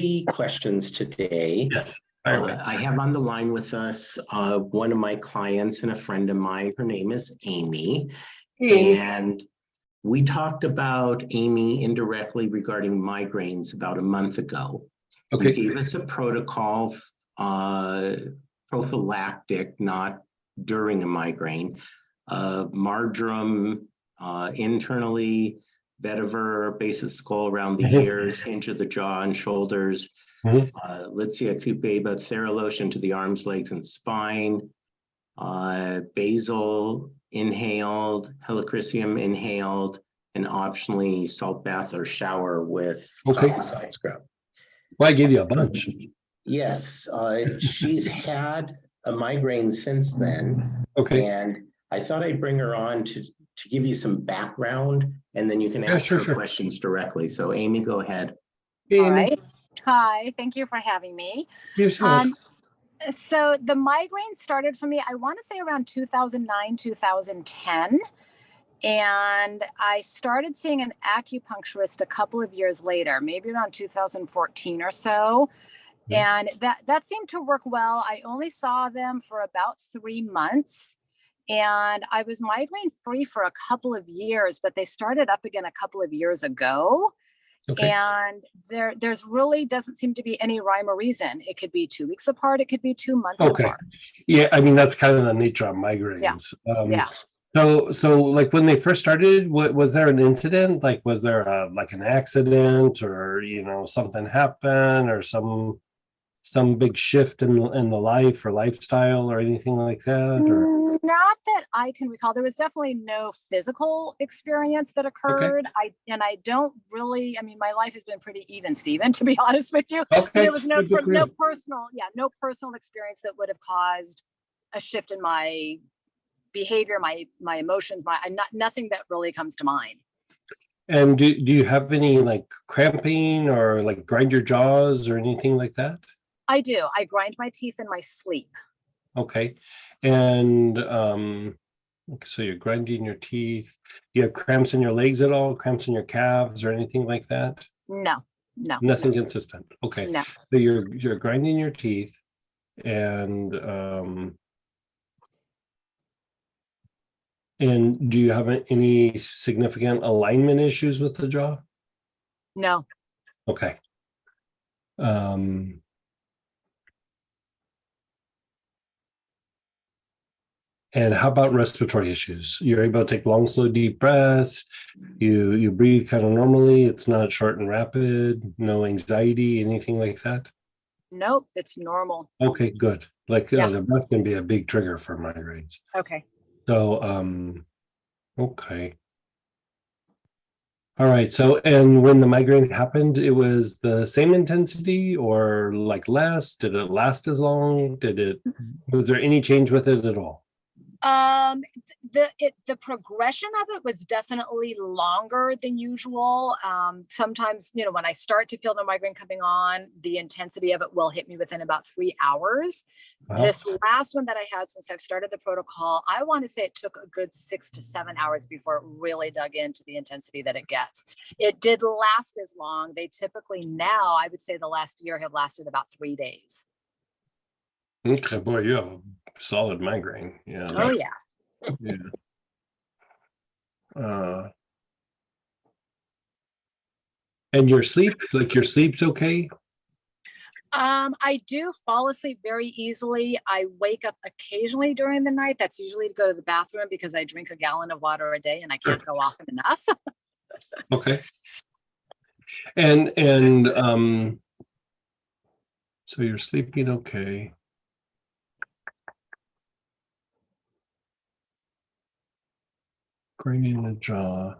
3 questions today. Yes. I have on the line with us one of my clients and a friend of mine. Her name is Amy. And we talked about Amy indirectly regarding migraines about a month ago. Okay. You gave us a protocol, prophylactic, not during a migraine, marjoram internally, vetiver, base of the skull around the ears, hinge of the jaw and shoulders, Litsia cupeba, theralotion to the arms, legs, and spine, basil inhaled, helichrysum inhaled, and optionally salt bath or shower with coffee salt scrub. Well, I gave you a bunch. Yes, she's had a migraine since then. Okay. And I thought I'd bring her on to give you some background, and then you can ask her questions directly. So Amy, go ahead. Hey, all right. Hi, thank you for having me. So the migraine started for me, I want to say around 2009, 2010. And I started seeing an acupuncturist a couple of years later, maybe around 2014 or so. And that seemed to work well. I only saw them for about 3 months. And I was migraine free for a couple of years, but they started up again a couple of years ago. Okay. And there's really doesn't seem to be any rhyme or reason. It could be 2 weeks apart. It could be 2 months apart. Yeah, I mean, that's kind of the nature of migraines. Yeah. So like when they first started, was there an incident? Like, was there like an accident, or something happened, or some big shift in the life or lifestyle or anything like that? Or? Not that I can recall. There was definitely no physical experience that occurred. Okay. I don't really, I mean, my life has been pretty even, Stephen, to be honest with you. Okay. So there was no personal experience that would have caused a shift in my behavior, my emotions, nothing that really comes to mind. And do you have any like cramping or like grind your jaws or anything like that? I do. I grind my teeth in my sleep. Okay. And so you're grinding your teeth. You have cramps in your legs at all? Cramps in your calves or anything like that? No. Nothing consistent. Okay. No. So you're grinding your teeth, and do you have any significant alignment issues with the jaw? No. Okay. And how about respiratory issues? You're able to take long, slow, deep breaths. You breathe kind of normally. It's not short and rapid. No anxiety, anything like that? Nope, it's normal. Okay, good. Like the breath can be a big trigger for migraines. Okay. So, okay. All right. So, and when the migraine happened, it was the same intensity or like less? Did it last as long? Was there any change with it at all? The progression of it was definitely longer than usual. Sometimes, when I start to feel the migraine coming on, the intensity of it will hit me within about 3 hours. This last one that I had since I've started the protocol, I want to say it took a good 6 to 7 hours before it really dug into the intensity that it gets. It did last as long. They typically now, I would say the last year have lasted about 3 days. Okay, boy, you have a solid migraine. Yeah. Oh yeah. Yeah. And your sleep's okay? I do fall asleep very easily. I wake up occasionally during the night. That's usually to go to the bathroom because I drink a gallon of water a day and I can't go often enough. Okay. And so you're sleeping okay. Grinding the jaw.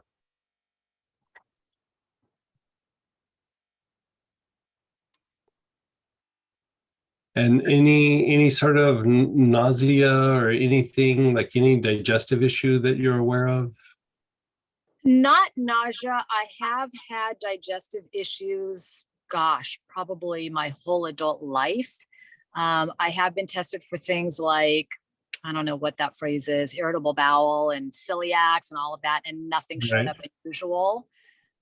And any sort of nausea or anything, like any digestive issue that you're aware of? Not nausea. I have had digestive issues, gosh, probably my whole adult life. I have been tested for things like, I don't know what that phrase is, irritable bowel and celiacs and all of that, and nothing showed up unusual.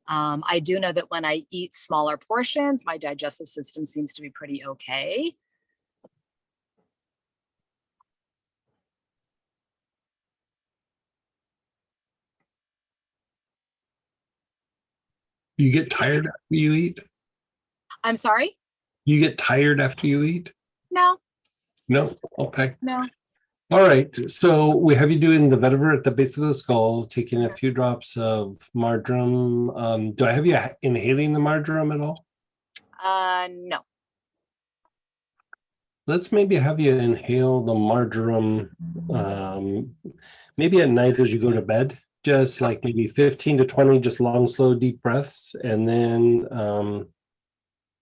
I do know that when I eat smaller portions, my digestive system seems to be pretty okay. You get tired after you eat? I'm sorry? You get tired after you eat? No, No? Okay. no. All right. So we have you doing the vetiver at the base of the skull, taking a few drops of marjoram. Do I have you inhaling the marjoram at all? No. Let's maybe have you inhale the marjoram maybe at night as you go to bed, just like maybe 15 to 20, just long, slow, deep breaths. And then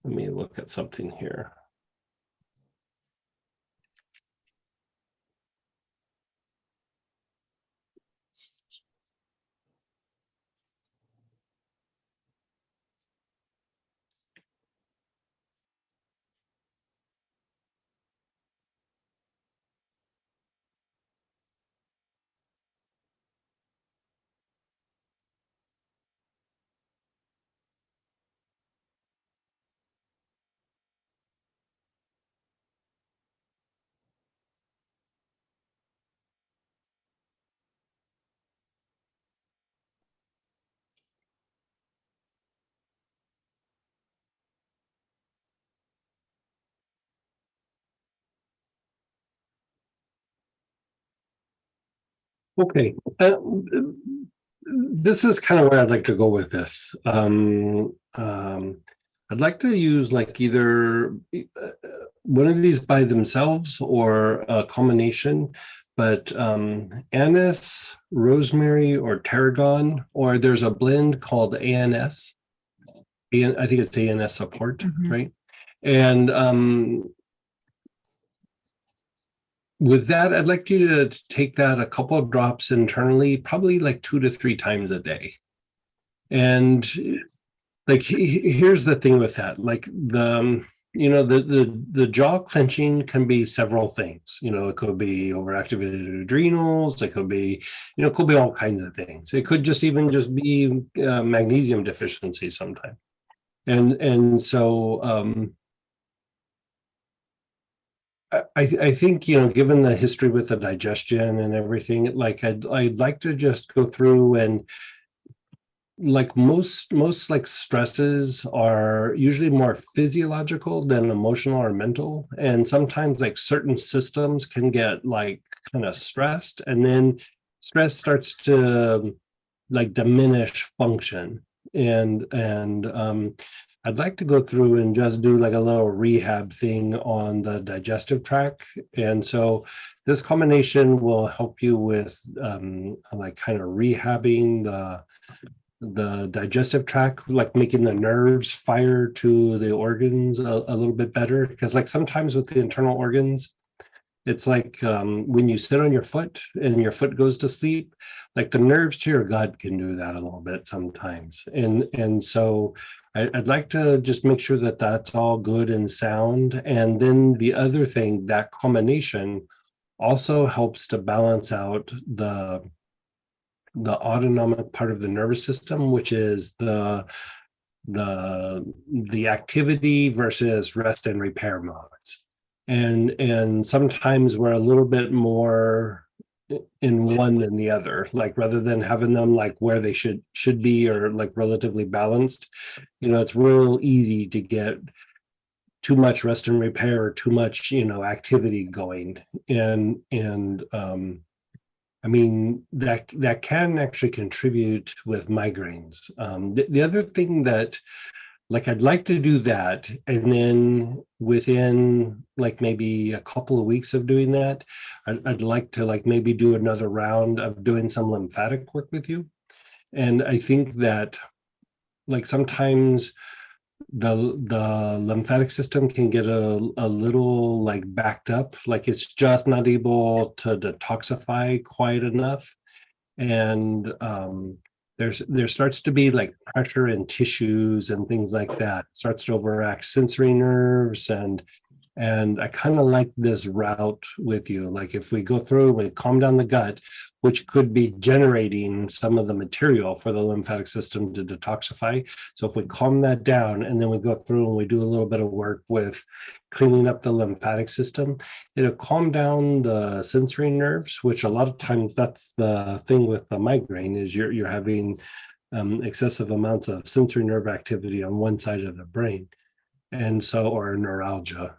let me look at something here. Okay. This is kind of where I'd like to go with this. I'd like to use like either one of these by themselves or a combination, but anise, rosemary, or tarragon, or there's a blend called ANS. I think it's ANS support, right? And with that, I'd like you to take that a couple of drops internally, probably like 2 to 3 times a day. And like, here's the thing with that, like the jaw clenching can be several things. It could be overactivated adrenals. It could be, it could be all kinds of things. It could just be magnesium deficiency sometimes. And so I think, given the history with the digestion and everything, like I'd like to just go through and like most like stresses are usually more physiological than emotional or mental. And sometimes like certain systems can get like kind of stressed, and then stress starts to like diminish function. And I'd like to go through and just do like a little rehab thing on the digestive tract. And so this combination will help you with like kind of rehabbing the digestive tract, like making the nerves fire to the organs a little bit better. Because like sometimes with the internal organs, it's like when you sit on your foot and your foot goes to sleep, like the nerves to your gut can do that a little bit sometimes. And so I'd like to just make sure that that's all good and sound. And then the other thing, that combination also helps to balance out the autonomic part of the nervous system, which is the activity versus rest and repair modes. And sometimes we're a little bit more in one than the other, like rather than having them like where they should be or like relatively balanced. It's real easy to get too much rest and repair or too much activity going. And I mean, that can actually contribute with migraines. The other thing that, like, I'd like to do that, and then within like maybe a couple of weeks of doing that, I'd like to like maybe do another round of doing some lymphatic work with you. And I think that like sometimes the lymphatic system can get a little like backed up, like it's just not able to detoxify quite enough. And there starts to be like pressure in tissues and things like that. It starts to overact sensory nerves, and And I kind of like this route with you. Like if we go through and calm down the gut, which could be generating some of the material for the lymphatic system to detoxify. So if we calm that down and then we go through and we do a little bit of work with cleaning up the lymphatic system, it'll calm down the sensory nerves, which a lot of times that's the thing with the migraine is you're having excessive amounts of sensory nerve activity on one side of the brain. And so, or neuralgia.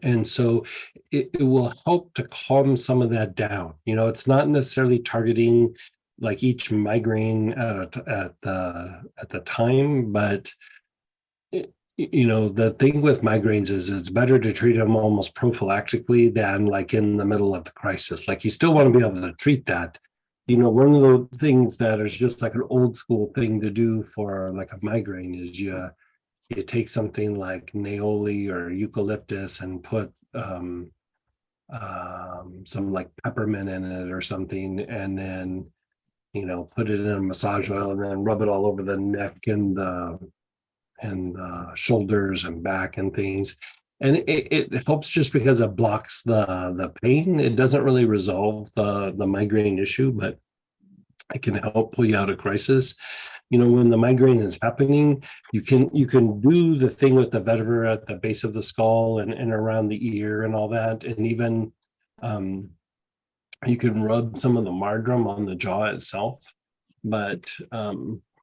And so it will help to calm some of that down. You know, it's not necessarily targeting like each migraine at the time, but you know, the thing with migraines is it's better to treat them almost prophylactically than like in the middle of the crisis. Like you still want to be able to treat that. You know, one of the things that is just like an old school thing to do for like a migraine is you take something like Neoli or eucalyptus and put some like peppermint in it or something, and then, you know, put it in a massage oil and then rub it all over the neck and the shoulders and back and things. And it helps just because it blocks the pain. It doesn't really resolve the migraine issue, but it can help pull you out of crisis. You know, when the migraine is happening, you can do the thing with the vetiver at the base of the skull and around the ear and all that. And even you can rub some of the marjoram on the jaw itself. But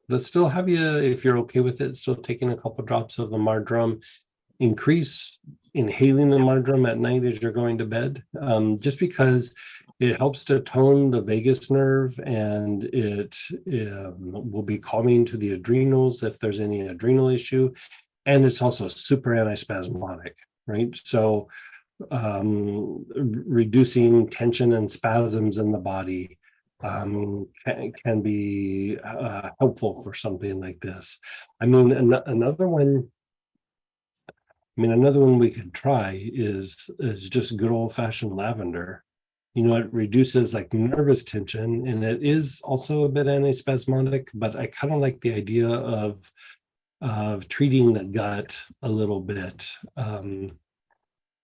let's still have you, if you're okay with it, still taking a couple drops of the marjoram. Increase inhaling the marjoram at night as you're going to bed, just because it helps to tone the vagus nerve, and it will be calming to the adrenals if there's any adrenal issue. And it's also super antispasmodic, right? So reducing tension and spasms in the body can be helpful for something like this. I mean, another one we could try is just good old-fashioned lavender. You know, it reduces like nervous tension, and it is also a bit antispasmodic, but I kind of like the idea of treating the gut a little bit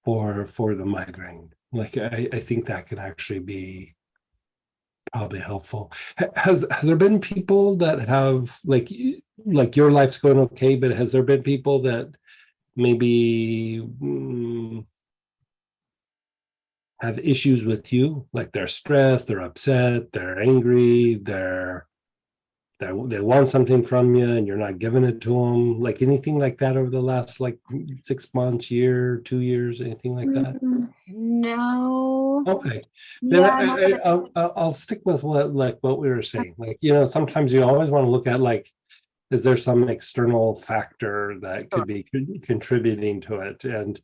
for the migraine. Like I think that could actually be probably helpful. Has there been people that have like your life's going okay, but has there been people that maybe have issues with you, like they're stressed, they're upset, they're angry, they want something from you and you're not giving it to them, like anything like that over the last like 6 months, year, 2 years, anything like that? No. Okay, then Yeah, I'll stick with what we were saying. Like, you know, sometimes you always want to look at like, is there some external factor that could be contributing to it? And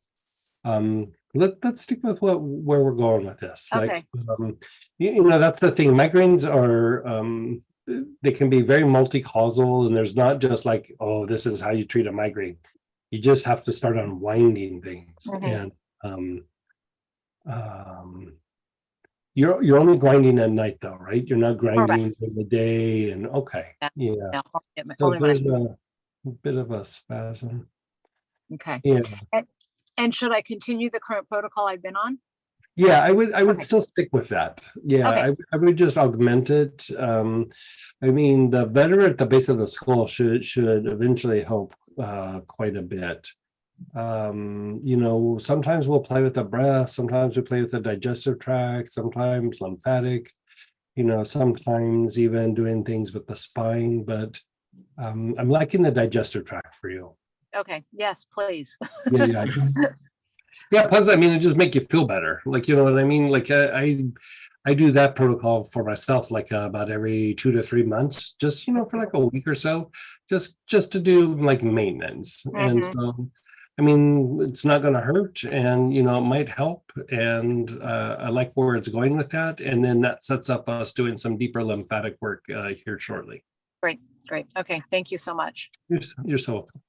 let's stick with where we're going with this. Okay. Like, you know, that's the thing. Migraines are they can be very multi-causal, and there's not just like, oh, this is how you treat a migraine. You just have to start unwinding things. And you're only grinding at night though, right? You're not grinding in the day. And okay, yeah. So there's a bit of a spasm. Okay. Yeah. And should I continue the current protocol I've been on? Yeah, I would Okay. still stick with that. Yeah, Okay. I would just augment it. I mean, the vetiver at the base of the skull should eventually help quite a bit. You know, sometimes we'll play with the breath, sometimes we play with the digestive tract, sometimes lymphatic, you know, sometimes even doing things with the spine, but I'm liking the digestive tract for you. Okay. Yes, please. Yeah. Yeah, plus, I mean, it just make you feel better. Like, you know what I mean? Like I do that protocol for myself, like about every 2 to 3 months, just, you know, for like a week or so, just to do like maintenance. And so, I mean, it's not going to hurt, and, you know, it might help. And I like where it's going with that. And then that sets up us doing some deeper lymphatic work here shortly. Great. Okay. Thank you so much. You're so welcome.